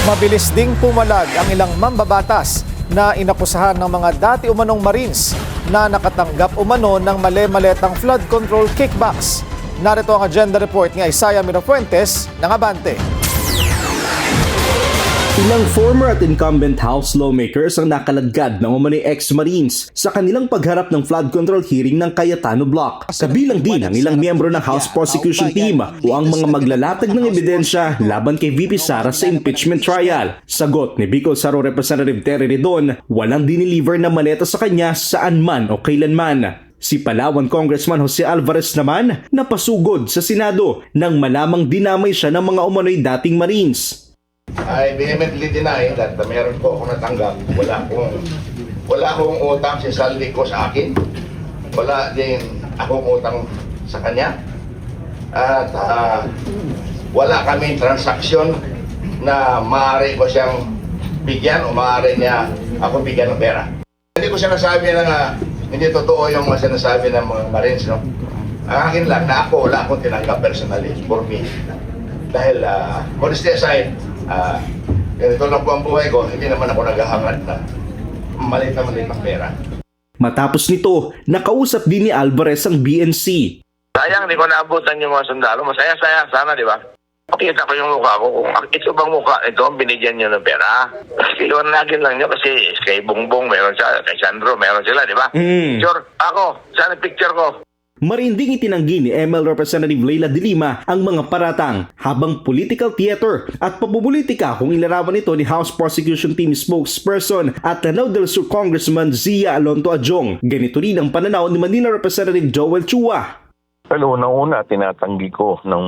Mabilis ding pumalag ang ilang mambabatas na inakusahan ng mga dati umanong Marines na nakatanggap umano ng mali-maletang flood control kickbacks. Narito ang agenda report ni Isaiah Mirafuentes ng Abante. Ilang former at incumbent House lawmakers ang nakaladkad ng umano'y ex-Marines sa kanilang pagharap ng flood control hearing ng Cayetano Block. Kabilang din ang ilang miyembro ng House Prosecution Team o ang mga maglalatag ng ebidensya laban kay VP Sara sa impeachment trial. Sagot ni Bicol Saro Representative Terry Redon, walang diniliver na maleta sa kanya saan man o kailanman. Si Palawan Congressman Jose Alvarez naman napasugod sa Senado nang malamang dinamay siya ng mga umano'y dating Marines. I vehemently deny that meron po ako natanggap. Wala akong utang si saldi ko sa akin. Wala din akong utang sa kanya. At wala kaming transaksyon na maaari ko siyang bigyan o maaari niya ako bigyan ng pera. Hindi ko sinasabi na hindi totoo yung mga sinasabi ng mga Marines, no? Ang akin lang na ako, wala akong tinanggap personally for me. Dahil, modesty aside, ganito lang po ang buhay ko, hindi naman ako naghahangad na maliit na pera. Matapos nito, nakausap din ni Alvarez ang BNC. Sayang, di ko naabutan yung mga sundalo. Masaya-saya sana, di ba? Makita ko yung mukha ko. Kung ito bang mukha ito, binigyan nyo ng pera. Kasi iwanagin lang nyo kasi kay Bongbong meron siya, kay Sandro meron sila, di ba? Sure, ako, sana picture ko. Marinding itinanggi ni ML Representative Leila de Lima ang mga paratang habang political theater at pabubulitika kung ilarawan ito ni House Prosecution Team spokesperson at Lanao del Sur Congressman Zia Alonto Adjong. Ganito rin ang pananaw ni Manila Representative Joel Chua. Well, unang-una, tinatanggi ko ng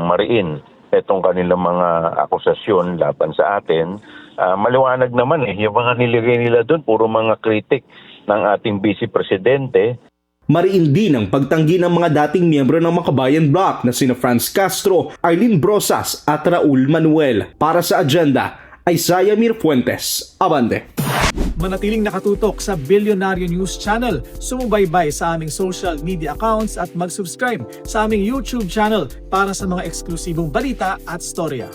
Mariin itong kanilang mga akusasyon laban sa atin. Maliwanag naman yung mga nilagay nila doon, puro mga kritik ng ating Vice Presidente. Mariin din ang pagtanggi ng mga dating miyembro ng Makabayan Bloc na sina Franz Castro, Arlene Brosas at Raul Manuel. Para sa agenda, Isaiah Mirafuentes, Abante. Manatiling nakatutok sa Bilyonaryo News Channel. Sumubaybay sa aming social media accounts at mag-subscribe sa aming YouTube channel para sa mga eksklusibong balita at storya.